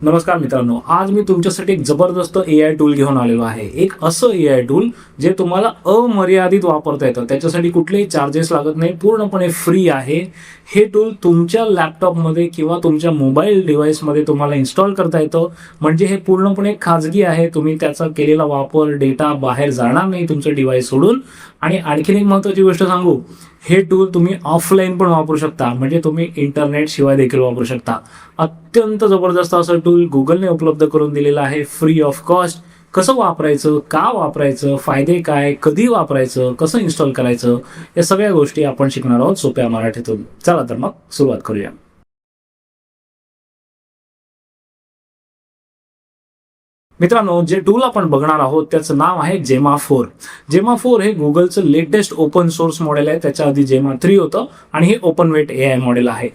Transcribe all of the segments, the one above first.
नमस्कार मित्रांनो, आज मी तुमच्यासाठी एक जबरदस्त AI टूल घेऊन आलेलो आहे. एक असं AI टूल जे तुम्हाला अमर्यादित वापरता येतं. त्याच्यासाठी कुठलेही चार्जेस लागत नाही, पूर्णपणे फ्री आहे. हे टूल तुमच्या लॅपटॉपमध्ये किंवा तुमच्या मोबाईल डिव्हाइसमध्ये तुम्हाला इन्स्टॉल करता येतं. म्हणजे हे पूर्णपणे खाजगी आहे. तुम्ही त्याचा केलेला वापर, डेटा बाहेर जाणार नाही तुमचं डिव्हाइस सोडून. आणि आणखीन एक महत्त्वाची गोष्ट सांगू, हे टूल तुम्ही ऑफलाईन पण वापरू शकता, म्हणजे तुम्ही इंटरनेट शिवाय देखील वापरू शकता. अत्यंत जबरदस्त असं टूल गुगलने उपलब्ध करून दिलेलं आहे, फ्री ऑफ कॉस्ट. कसं वापरायचं, का वापरायचं, फायदे काय, कधी वापरायचं, कसं इन्स्टॉल करायचं, या सगळ्या गोष्टी आपण शिकणार आहोत सोप्या मराठीतून. चला तर मग सुरुवात करूया. मित्रांनो, जे टूल आपण बघणार आहोत त्याचं नाव आहे जेमा 4. जेमा 4 हे गुगलचं लेटेस्ट ओपन सोर्स मॉडेल आहे. त्याच्या आधी जेमा 3 होतं आणि हे ओपन वेट AI मॉडेल आहे.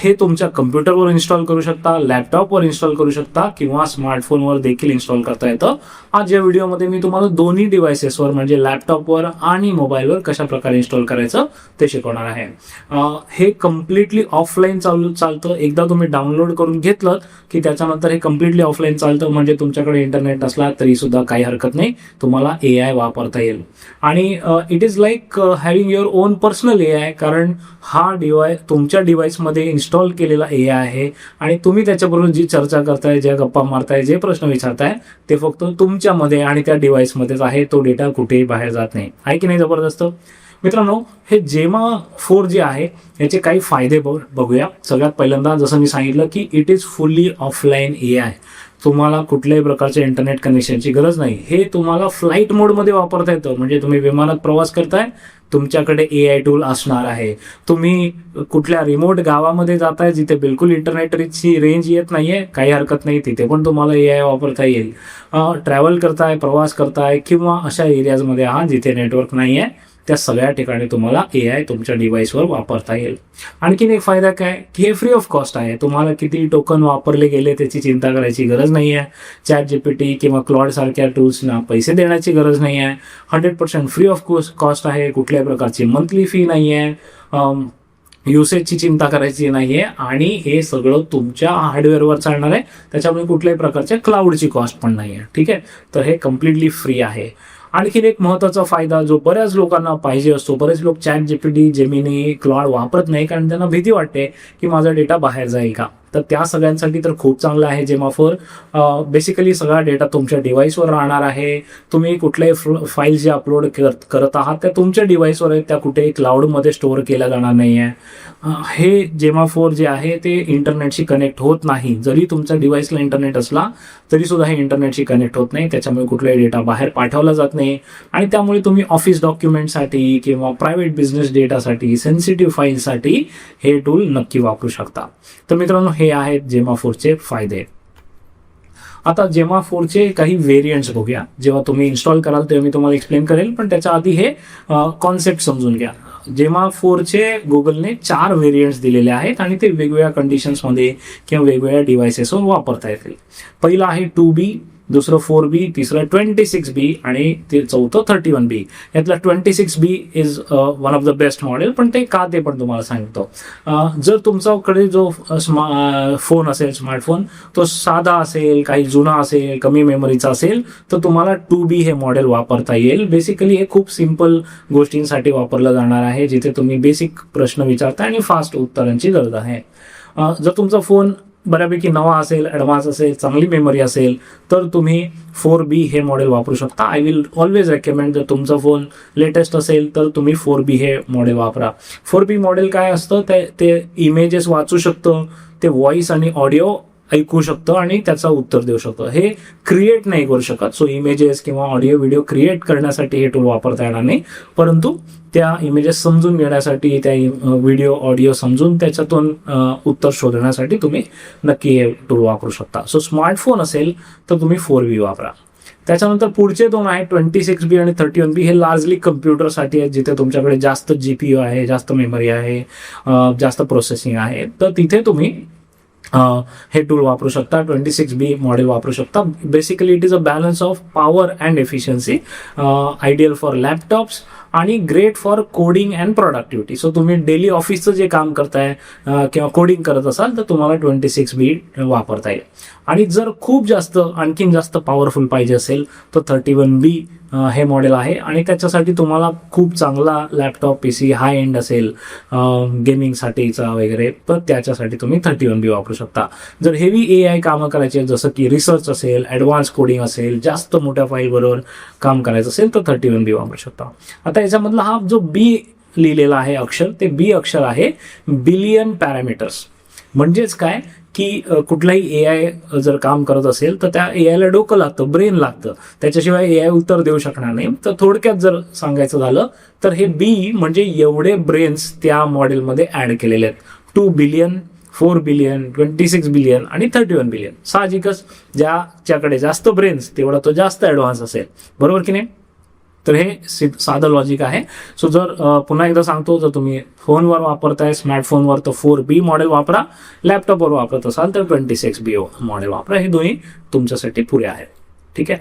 हे तुमच्या कम्प्युटरवर इन्स्टॉल करू शकता, लॅपटॉपवर इन्स्टॉल करू शकता किंवा स्मार्टफोनवर देखील इन्स्टॉल करता येतं. आज या व्हिडिओमध्ये मी तुम्हाला दोन्ही डिव्हाइसेसवर म्हणजे लॅपटॉपवर आणि मोबाईलवर कशा प्रकारे इन्स्टॉल करायचं ते शिकवणार आहे. हे कम्प्लिटली ऑफलाईन चालतं. एकदा तुम्ही डाउनलोड करून घेतलं की त्याच्यानंतर हे कम्प्लिटली ऑफलाईन चालतं. म्हणजे तुमच्याकडे इंटरनेट नसला तरी सुद्धा काही हरकत नाही, तुम्हाला AI वापरता येईल. आणि it is like having your on personal AI, कारण हा डिव्हाइस तुमच्या डिव्हाइसमध्ये इन्स्टॉल केलेला AI आहे आणि तुम्ही त्याच्याबरोबर जी चर्चा करताय, ज्या गप्पा मारताय, जे प्रश्न विचारताय ते फक्त तुमच्यामध्ये आणि त्या डिव्हाइसमध्येच आहे. तो डेटा कुठेही बाहेर जात नाही. आहे की नाही जबरदस्त? मित्रांनो, हे जेमा 4 जे आहे याचे काही फायदे बघूया. सगळ्यात पहिल्यांदा जसं मी सांगितलं की it is fully offline AI. तुम्हाला कुठल्याही प्रकारच्या इंटरनेट कनेक्शनची गरज नाही. हे तुम्हाला फ्लाईट मोडमध्ये वापरता येतं. म्हणजे तुम्ही विमानात प्रवास करताय, तुमच्याकडे AI टूल असणार आहे. तुम्ही कुठल्या रिमोट गावामध्ये जाताय जिथे बिलकुल इंटरनेटची रेंज येत नाहीये, काही हरकत नाही, तिथे पण तुम्हाला AI वापरता येईल. ट्रॅव्हल करताय, प्रवास करताय किंवा अशा एरियाजमध्ये आहात जिथे नेटवर्क नाही आहे, त्या सगळ्या ठिकाणी तुम्हाला AI तुमच्या डिव्हाइसवर वापरता येईल. आणखीन एक फायदा काय की हे फ्री ऑफ कॉस्ट आहे. तुम्हाला किती टोकन वापरले गेले त्याची चिंता करायची गरज नाही आहे. ChatGPT किंवा क्लॉड सारख्या टूल्सना पैसे देण्याची गरज नाही आहे. 100% फ्री ऑफ कॉस्ट आहे. कुठल्याही प्रकारची मंथली फी नाही आहे. युसेजची चिंता करायची नाहीये आणि हे सगळं तुमच्या हार्डवेअरवर चालणार आहे. त्याच्यामुळे कुठल्याही प्रकारच्या क्लाउडची कॉस्ट पण नाही आहे. ठीक आहे, तर हे कम्प्लिटली फ्री आहे. आणखीन एक महत्त्वाचा फायदा जो बऱ्याच लोकांना पाहिजे असतो, बरेच लोक ChatGPT, जेमिनी, क्लॉड वापरत नाही कारण त्यांना भीती वाटते की माझा डेटा बाहेर जाईल का. तर त्या सगळ्यांसाठी तर खूप चांगलं आहे जेमा 4. बेसिकली सगळा डेटा तुमच्या डिव्हाइसवर राहणार आहे. तुम्ही कुठल्याही फाईल जे अपलोड करत आहात त्या तुमच्या डिव्हाइसवर आहेत, त्या कुठेही क्लाउडमध्ये स्टोअर केल्या जाणार नाही आहे. हे जेमा 4 जे आहे ते इंटरनेटशी कनेक्ट होत नाही. जरी तुमच्या डिव्हाइसला इंटरनेट असला तरी सुद्धा हे इंटरनेटशी कनेक्ट होत नाही. त्याच्यामुळे कुठलाही डेटा बाहेर पाठवला जात नाही आणि त्यामुळे तुम्ही ऑफिस डॉक्युमेंटसाठी किंवा प्रायव्हेट बिझनेस डेटासाठी, सेन्सिटिव्ह फाईलसाठी हे टूल नक्की वापरू शकता. तर मित्रांनो, हे आहेत जेमा 4चे फायदे. आता जेमा 4चे काही व्हेरियंट्स बघूया. जेव्हा तुम्ही इन्स्टॉल कराल तेव्हा मी तुम्हाला एक्सप्लेन करेल, पण त्याच्या आधी हे कॉन्सेप्ट समजून घ्या. जेमा 4चे गुगलने 4 व्हेरियंट्स दिलेले आहेत आणि ते वेगवेगळ्या कंडिशन्समध्ये किंवा वेगवेगळ्या डिव्हाइसेसवर वापरता येतील. पहिलं आहे 2B, दुसरं 4B, तिसरं 26B आणि चौथं 31B. यातला 26B is one of the best model, पण ते का ते पण तुम्हाला सांगतो. जर तुमच्याकडे जो फोन असेल, स्मार्टफोन, तो साधा असेल, काही जुना असेल, कमी मेमरीचा असेल, तर तुम्हाला 2B हे मॉडेल वापरता येईल. बेसिकली हे खूप सिम्पल गोष्टींसाठी वापरलं जाणार आहे, जिथे तुम्ही बेसिक प्रश्न विचारता आणि फास्ट उत्तरांची गरज आहे. जर तुमचा फोन बऱ्यापैकी नवा असेल, ॲडव्हान्स असेल, चांगली मेमरी असेल, तर तुम्ही 4B हे मॉडेल वापरू शकता. आय विल ऑलवेज रेकमेंड, जर तुमचा फोन लेटेस्ट असेल तर तुम्ही 4B हे मॉडेल वापरा. 4B मॉडेल काय असतं, ते इमेजेस वाचू शकतं, ते व्हॉइस आणि ऑडिओ ऐकू शकतं आणि त्याचा उत्तर देऊ शकतं. हे क्रिएट नाही करू शकत. सो इमेजेस किंवा ऑडिओ व्हिडिओ क्रिएट करण्यासाठी हे टूल वापरता येणार नाही, परंतु त्या इमेजेस समजून घेण्यासाठी, त्या व्हिडिओ ऑडिओ समजून त्याच्यातून उत्तर शोधण्यासाठी तुम्ही नक्की हे टूल वापरू शकता. सो स्मार्टफोन असेल तर तुम्ही 4B वापरा. त्याच्यानंतर पुढचे दोन आहेत 26B आणि 31B. हे लार्जली कम्प्युटरसाठी आहेत, जिथे तुमच्याकडे जास्त GPU आहे, जास्त मेमरी आहे, जास्त प्रोसेसिंग आहे, तर तिथे तुम्ही हे टूल वापरू शकता. 26B मॉडेल वापरू शकता. Basically it is a balance of power and efficiency, ideal for laptops आणि great for coding and productivity. So तुम्ही डेली ऑफिसचं जे काम करताय किंवा कोडिंग करत असाल तर तुम्हाला 26B वापरता येईल. आणि जर खूप जास्त आणखीन जास्त पॉवरफुल पाहिजे असेल तर 31B हे मॉडेल आहे आणि त्याच्यासाठी तुम्हाला खूप चांगला लॅपटॉप पीसी हाय एंड असेल गेमिंगसाठीचा वगैरे तर त्याच्यासाठी तुम्ही 31B वापरू शकता. जर हेवी AI कामं करायचे जसं की रिसर्च असेल, ॲडव्हान्स कोडिंग असेल, जास्त मोठ्या फाईलबरोबर काम करायचं असेल तर 31B वापरू शकता. आता याच्यामधला हा जो B लिहिलेला आहे अक्षर ते B अक्षर आहे बिलियन पॅरामीटर्स. म्हणजेच काय की कुठलाही AI जर काम करत असेल तर त्या AIला डोकं लागतं, ब्रेन लागतं, त्याच्याशिवाय AI उत्तर देऊ शकणार नाही. तर थोडक्यात जर सांगायचं झालं तर हे B म्हणजे एवढे ब्रेन्स त्या मॉडेलमध्ये ॲड केलेले आहेत. 2 बिलियन, 4 बिलियन, 26 बिलियन आणि 31 बिलियन. साहजिकच ज्याच्याकडे जास्त ब्रेन्स तेवढा तो जास्त ॲडव्हान्स असेल, बरोबर की नाही. तर हे साधं लॉजिक आहे. सो जर पुन्हा एकदा सांगतो, जर तुम्ही फोनवर वापरताय स्मार्टफोनवर तर 4B मॉडेल वापरा, लॅपटॉपवर वापरत असाल तर 26B मॉडेल वापरा. हे दोन्ही तुमच्यासाठी पुरे आहेत. ठीक आहे.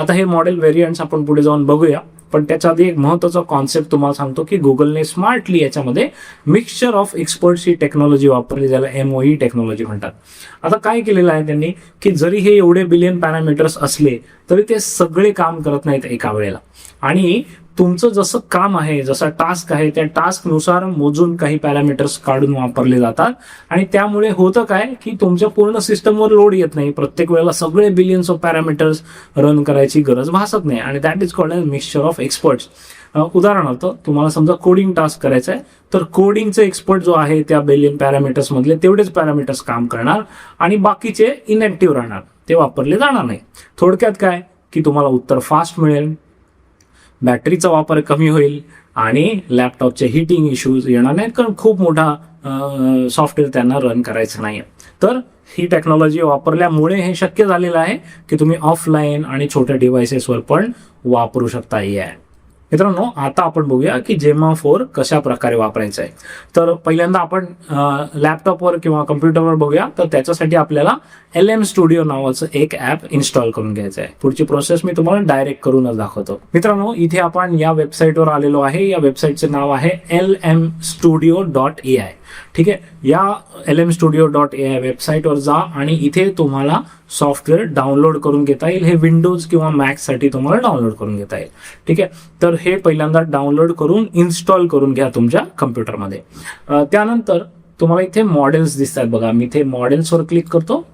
आता हे मॉडेल व्हेरियंट्स आपण पुढे जाऊन बघूया, पण त्याच्या आधी एक महत्त्वाचा कॉन्सेप्ट तुम्हाला सांगतो की गुगलने स्मार्टली याच्यामध्ये mixture of experts he technology वापरली, ज्याला MOE टेक्नॉलॉजी म्हणतात. आता काय केलेलं आहे त्यांनी की जरी हे एवढे बिलियन पॅरामीटर्स असले तरी ते सगळे काम करत नाहीत एका वेळेला, आणि तुमचं जसं काम आहे, जसा टास्क आहे त्या टास्कनुसार मोजून काही पॅरामीटर्स काढून वापरले जातात. आणि त्यामुळे होतं काय की तुमच्या पूर्ण सिस्टमवर लोड येत नाही, प्रत्येक वेळेला सगळे बिलियन्स ऑफ पॅरामीटर्स रन करायची गरज भासत नाही. आणि that is called as mixture of experts. उदाहरणार्थ तुम्हाला समजा कोडिंग टास्क करायचं आहे तर कोडिंगचे एक्सपर्ट जो आहे त्या बिलियन पॅरामीटर्स मधले तेवढेच पॅरामीटर्स काम करणार आणि बाकीचे इनॅक्टिव्ह राहणार, ते वापरले जाणार नाही. थोडक्यात काय की तुम्हाला उत्तर फास्ट मिळेल, बॅटरीचा वापर कमी होईल आणि लॅपटॉपचे हिटिंग इश्यूज येणार नाहीत, कारण खूप मोठा सॉफ्टवेअर त्यांना रन करायचं नाही. तर ही टेक्नॉलॉजी वापरल्यामुळे हे शक्य झालेलं आहे की तुम्ही ऑफलाईन आणि छोट्या डिव्हायसेसवर पण वापरू शकता. मित्रांनो, आता आपण बघूया की जेमा 4 कशा प्रकारे वापरायचं आहे. तर पहिल्यांदा आपण लॅपटॉपवर किंवा कम्प्युटरवर बघूया. तर त्याच्यासाठी आपल्याला LM स्टुडिओ नावाचं एक ॲप इन्स्टॉल करून घ्यायचं आहे. पुढची प्रोसेस मी तुम्हाला डायरेक्ट करूनच दाखवतो. मित्रांनो, इथे आपण या वेबसाईटवर आलेलो आहे. या वेबसाईटचे नाव आहे lmstudio.ai. ठीक आहे. या lmstudio.ai वेबसाईटवर जा आणि इथे तुम्हाला सॉफ्टवेअर डाउनलोड करून घेता येईल. हे विंडोज किंवा मॅकसाठी तुम्हाला डाउनलोड करून घेता येईल. ठीक आहे. तर हे पहिल्यांदा डाउनलोड करून इन्स्टॉल करून घ्या तुमच्या कम्प्युटरमध्ये. त्यानंतर तुम्हाला इथे मॉडेल्स दिसतात बघा. मी इथे मॉडेल्सवर क्लिक करतो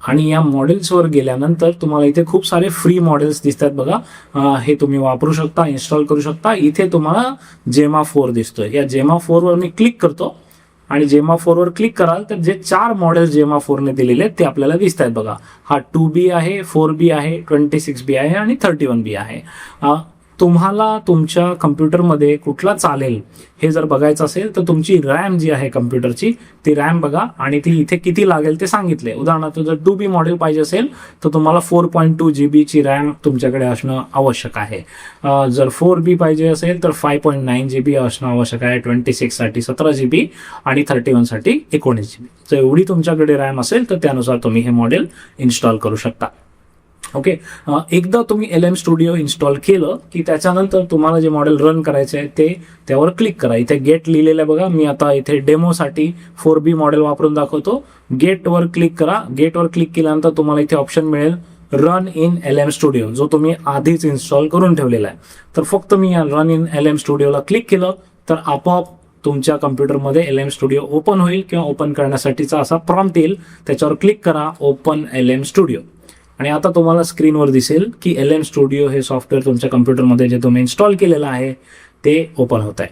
आणि या मॉडेल्सवर गेल्यानंतर तुम्हाला इथे खूप सारे फ्री मॉडेल्स दिसतात बघा. हे तुम्ही वापरू शकता, इन्स्टॉल करू शकता. इथे तुम्हाला जेमा 4 दिसतोय. या जेमा 4 वर मी क्लिक करतो आणि जेमा 4 वर क्लिक कराल तर जे 4 मॉडेल्स जेमा 4 ने दिलेले आहेत ते आपल्याला दिसत आहेत बघा. हा 2B आहे, 4B आहे, 26B आहे आणि 31B आहे. तुम्हाला तुमच्या कम्प्युटरमध्ये कुठला चालेल हे जर बघायचं असेल तर तुमची रॅम जी आहे कम्प्युटरची ती रॅम बघा आणि ती इथे किती लागेल ते सांगितले. उदाहरणार्थ जर 2B मॉडेल पाहिजे असेल तर तुम्हाला 4.2 GB ची रॅम तुमच्याकडे असणं आवश्यक आहे. जर 4B पाहिजे असेल तर 5.9 GB असणं आवश्यक आहे. 26 साठी 17 GB आणि 31 साठी 19 GB. जर एवढी तुमच्याकडे रॅम असेल तर त्यानुसार तुम्ही हे मॉडेल इन्स्टॉल करू शकता. ओके. एकदा तुम्ही LM स्टुडिओ इन्स्टॉल केलं की त्याच्यानंतर तुम्हाला जे मॉडेल रन करायचे आहे ते त्यावर क्लिक करा. इथे गेट लिहिलेलं आहे बघा. मी आता इथे डेमोसाठी 4B मॉडेल वापरून दाखवतो. गेटवर क्लिक करा. गेटवर क्लिक केल्यानंतर तुम्हाला इथे ऑप्शन मिळेल रन इन LM स्टुडिओ, जो तुम्ही आधीच इन्स्टॉल करून ठेवलेला आहे. तर फक्त मी या रन इन LM स्टुडिओला क्लिक केलं तर आपोआप तुमच्या कम्प्युटरमध्ये LM स्टुडिओ ओपन होईल किंवा ओपन करण्यासाठीचा असा प्रॉम्प्ट येईल. त्याच्यावर क्लिक करा, ओपन LM स्टुडिओ. आणि आता तुम्हाला स्क्रीनवर दिसेल की LM स्टुडिओ हे सॉफ्टवेअर तुमच्या कम्प्युटरमध्ये जे तुम्ही इन्स्टॉल केलेलं आहे ते ओपन होत आहे.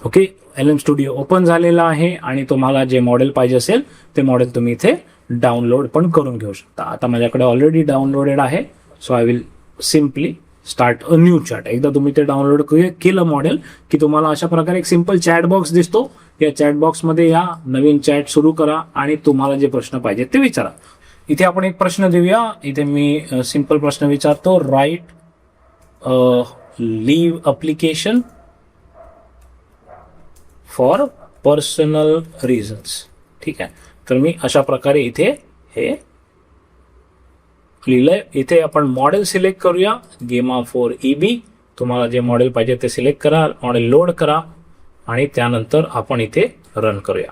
ओके. LM स्टुडिओ ओपन झालेला आहे आणि तुम्हाला जे मॉडेल पाहिजे असेल ते मॉडेल तुम्ही इथे डाउनलोड पण करून घेऊ शकता. आता माझ्याकडे ऑलरेडी डाउनलोडेड आहे. So I will simply start a new chat. एकदा तुम्ही ते डाउनलोड केलं मॉडेल की तुम्हाला अशा प्रकारे एक सिम्पल चॅट बॉक्स दिसतो. या चॅट बॉक्समध्ये या, नवीन चॅट सुरू करा आणि तुम्हाला जे प्रश्न पाहिजेत ते विचारा. इथे आपण एक प्रश्न देऊया. इथे मी सिंपल प्रश्न विचारतो, write leave application for personal reasons. ठीक आहे. तर मी अशा प्रकारे इथे हे लिहिलंय. इथे आपण मॉडेल सिलेक्ट करूया, गेमा 4 EB तुम्हाला जे मॉडेल पाहिजे ते सिलेक्ट करा, मॉडेल लोड करा आणि त्यानंतर आपण इथे रन करूया.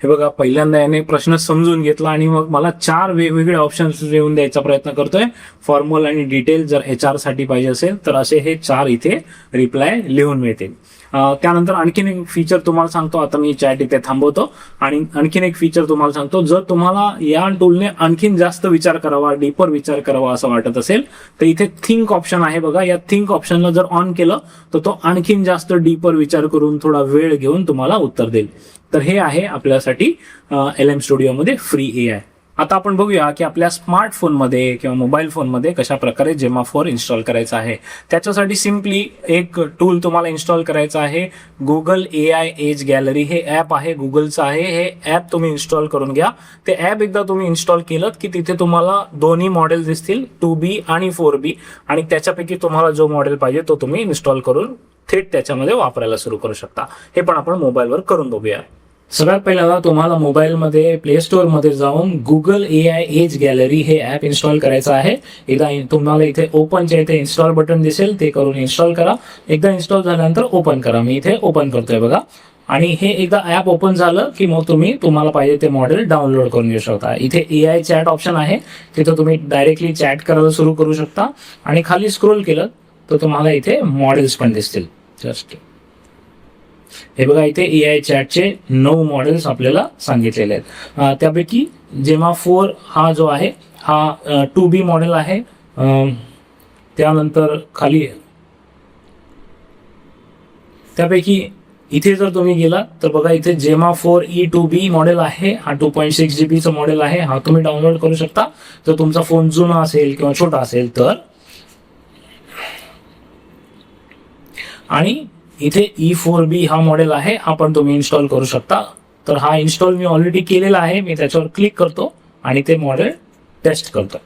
हे बघा, पहिल्यांदा याने प्रश्न समजून घेतला आणि मग मला 4 वेगवेगळे ऑप्शन्स देऊन द्यायचा प्रयत्न करतोय. फॉर्मल आणि डिटेल जर HR साठी पाहिजे असेल तर असे हे 4 इथे रिप्लाय लिहून मिळतील. त्यानंतर आणखीन एक फीचर तुम्हाला सांगतो. आता मी चॅट इथे थांबवतो आणि आणखीन एक फीचर तुम्हाला सांगतो. जर तुम्हाला या टूलने आणखीन जास्त विचार करावा, डीपर विचार करावा असं वाटत असेल तर इथे थिंक ऑप्शन आहे बघा. या थिंक ऑप्शनला जर ऑन केलं तर तो आणखीन जास्त डीपर विचार करून थोडा वेळ घेऊन तुम्हाला उत्तर देईल. तर हे आहे आपल्यासाठी LM स्टुडिओ मध्ये फ्री AI. आता आपण बघूया की आपल्या स्मार्टफोनमध्ये किंवा मोबाईल फोनमध्ये कशा प्रकारे जेमा 4 इन्स्टॉल करायचं आहे. त्याच्यासाठी सिम्पली एक टूल तुम्हाला इन्स्टॉल करायचं आहे. गुगल AI एज गॅलरी हे ॲप आहे, गुगलचं आहे. हे ॲप तुम्ही इन्स्टॉल करून घ्या. ते ॲप एकदा तुम्ही इन्स्टॉल केलं की तिथे तुम्हाला दोन्ही मॉडेल दिसतील, 2B आणि 4B, आणि त्याच्यापैकी तुम्हाला जो मॉडेल पाहिजे तो तुम्ही इन्स्टॉल करून थेट त्याच्यामध्ये वापरायला सुरू करू शकता. हे पण आपण मोबाईलवर करून बघूया. सगळ्यात पहिल्यांदा तुम्हाला मोबाईलमध्ये प्ले स्टोअरमध्ये जाऊन गुगल AI एज गॅलरी हे ॲप इन्स्टॉल करायचं आहे. एकदा तुम्हाला इथे ओपनचे इथे इन्स्टॉल बटन दिसेल, ते करून इन्स्टॉल करा. एकदा इन्स्टॉल झाल्यानंतर ओपन करा. मी इथे ओपन करतोय बघा. आणि हे एकदा ॲप ओपन झालं की मग तुम्हाला पाहिजे ते मॉडेल डाउनलोड करून घेऊ शकता. इथे AI चॅट ऑप्शन आहे, तिथं तुम्ही डायरेक्टली चॅट करायला सुरू करू शकता. आणि खाली स्क्रोल केलं तर तुम्हाला इथे मॉडेल्स पण दिसतील. जस्ट हे बघा, इथे AI चॅटचे 9 मॉडेल्स आपल्याला सांगितलेले आहेत. त्यापैकी जेमा 4 हा जो आहे हा 2B मॉडेल आहे. त्यानंतर खाली त्यापैकी इथे जर तुम्ही गेला तर बघा, इथे जेमा 4 E2B मॉडेल आहे. हा 2.6 GB मॉडेल आहे. हा तुम्ही डाउनलोड करू शकता जर तुमचा फोन जुना असेल किंवा छोटा असेल तर. आणि इथे E4B हा मॉडेल आहे, हा पण तुम्ही इन्स्टॉल करू शकता. तर हा इन्स्टॉल मी ऑलरेडी केलेला आहे. मी त्याच्यावर क्लिक करतो आणि ते मॉडेल टेस्ट करतो.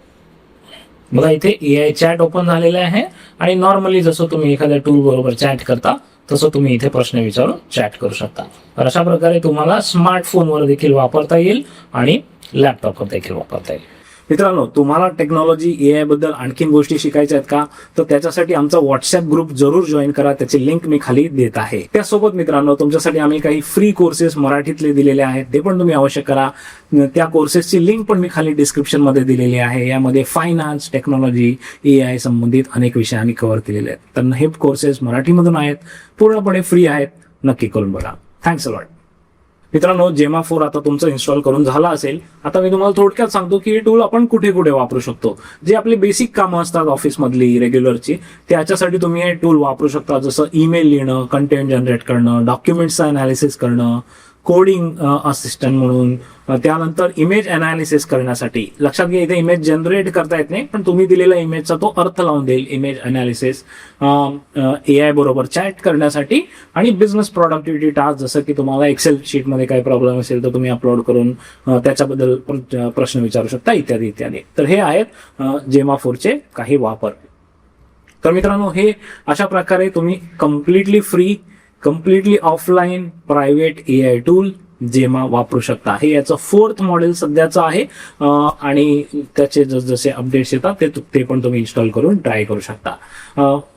बघा, इथे AI चॅट ओपन झालेलं आहे आणि नॉर्मली जसं तुम्ही एखाद्या टूल बरोबर चॅट करता तसं तुम्ही इथे प्रश्न विचारून चॅट करू शकता. तर अशा प्रकारे तुम्हाला स्मार्टफोनवर देखील वापरता येईल आणि लॅपटॉपवर देखील वापरता येईल. मित्रांनो, तुम्हाला टेक्नॉलॉजी AI बद्दल आणखीन गोष्टी शिकायच्या आहेत का, तर त्याच्यासाठी आमचा व्हॉट्सअप ग्रुप जरूर जॉईन करा. त्याची लिंक मी खाली देत आहे. त्यासोबत मित्रांनो, तुमच्यासाठी आम्ही काही फ्री कोर्सेस मराठीतले दिलेले आहेत, ते पण तुम्ही अवश्य करा. त्या कोर्सेसची लिंक पण मी खाली डिस्क्रिप्शन मध्ये दिलेली आहे. यामध्ये फायनान्स, टेक्नॉलॉजी, AI संबंधित अनेक विषय आम्ही कव्हर केलेले आहेत. तर हे कोर्सेस मराठीमधून आहेत, पूर्णपणे फ्री आहेत. नक्की करून बघा. Thanks a lot. मित्रांनो, जेमा 4 आता तुमचं इन्स्टॉल करून झाला असेल. आता मी तुम्हाला थोडक्यात सांगतो की हे टूल आपण कुठे कुठे वापरू शकतो. जे आपली बेसिक कामं असतात ऑफिसमधली रेग्युलरची, त्याच्यासाठी तुम्ही हे टूल वापरू शकता. जसं ईमेल लिहिणं, कंटेंट जनरेट करणं, डॉक्युमेंट्सचं अनालिसिस करणं, कोडिंग असिस्टंट म्हणून. त्यानंतर इमेज अनालिसिस करण्यासाठी, लक्षात घ्या इथे इमेज जनरेट करता येत नाही, पण तुम्ही दिलेला इमेजचा तो अर्थ लावून देईल. इमेज अनालिसिस, AI बरोबर चॅट करण्यासाठी, आणि बिझनेस प्रोडक्टिव्हिटी टास्क, जसं की तुम्हाला एक्सेल शीटमध्ये काही प्रॉब्लेम असेल तर तुम्ही अपलोड करून त्याच्याबद्दल प्रश्न विचारू शकता, इत्यादी इत्यादी. तर हे आहेत जेमा 4चे काही वापर. तर मित्रांनो, हे अशा प्रकारे तुम्ही completely offline private AI tool जेमा वापरू शकता. हे याचं 4th मॉडेल सध्याचं आहे आणि त्याचे जसे अपडेट्स येतात ते पण तुम्ही इन्स्टॉल करून ट्राय करू शकता.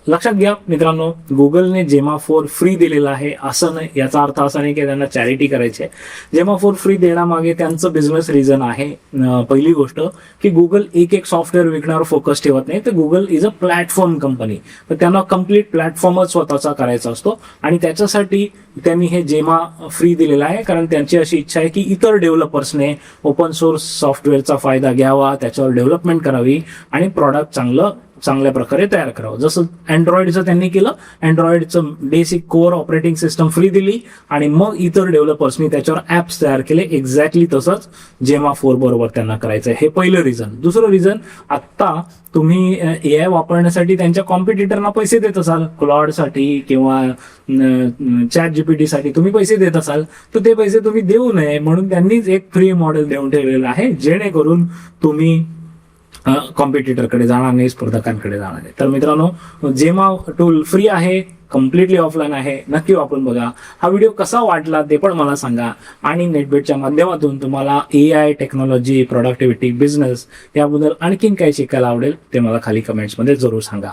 लक्षात घ्या मित्रांनो, गुगलने जेमा 4 फ्री दिलेला आहे असं नाही. याचा अर्थ असा नाही की त्यांना चॅरिटी करायची आहे. जेमा 4 फ्री देण्यामागे त्यांचं बिझनेस रिझन आहे. पहिली गोष्ट की गुगल एक सॉफ्टवेअर विकण्यावर फोकस ठेवत नाही, तर Google is a platform company. तर त्यांना कम्प्लीट प्लॅटफॉर्मच स्वतःचा करायचा असतो आणि त्याच्यासाठी त्यांनी हे जेमा फ्री दिलेला आहे. कारण त्यांची अशी इच्छा आहे की इतर डेव्हलपर्सने ओपन सोर्स सॉफ्टवेअरचा फायदा घ्यावा, त्याच्यावर डेव्हलपमेंट करावी आणि प्रॉडक्ट चांगल्या प्रकारे तयार करावं. जसं अँड्रॉइडचं त्यांनी केलं, अँड्रॉइडचं basic core operating system free दिली आणि मग इतर डेव्हलपर्सनी त्याच्यावर ॲप्स तयार केले. एक्झॅक्टली तसंच जेमा 4 बरोबर त्यांना करायचं आहे. हे पहिलं रिझन. दुसरं रिझन, आत्ता तुम्ही AI वापरण्यासाठी त्यांच्या कॉम्पिटिटरना पैसे देत असाल, क्लॉडसाठी किंवा चॅट GPT साठी तुम्ही पैसे देत असाल, तर ते पैसे तुम्ही देऊ नये म्हणून त्यांनीच एक फ्री मॉडेल देऊन ठेवलेलं आहे, जेणेकरून तुम्ही कॉम्पिटिटरकडे जाणार नाही, स्पर्धकांकडे जाणार नाही. तर मित्रांनो, जेमा टूल फ्री आहे, कम्प्लिटली ऑफलाईन आहे. नक्की वापरून बघा. हा व्हिडिओ कसा वाटला ते पण मला सांगा. आणि नेटबेटच्या माध्यमातून तुम्हाला AI, टेक्नॉलॉजी, प्रोडक्टिव्हिटी, बिझनेस याबद्दल आणखीन काही शिकायला आवडेल ते मला खाली कमेंट्समध्ये जरूर सांगा.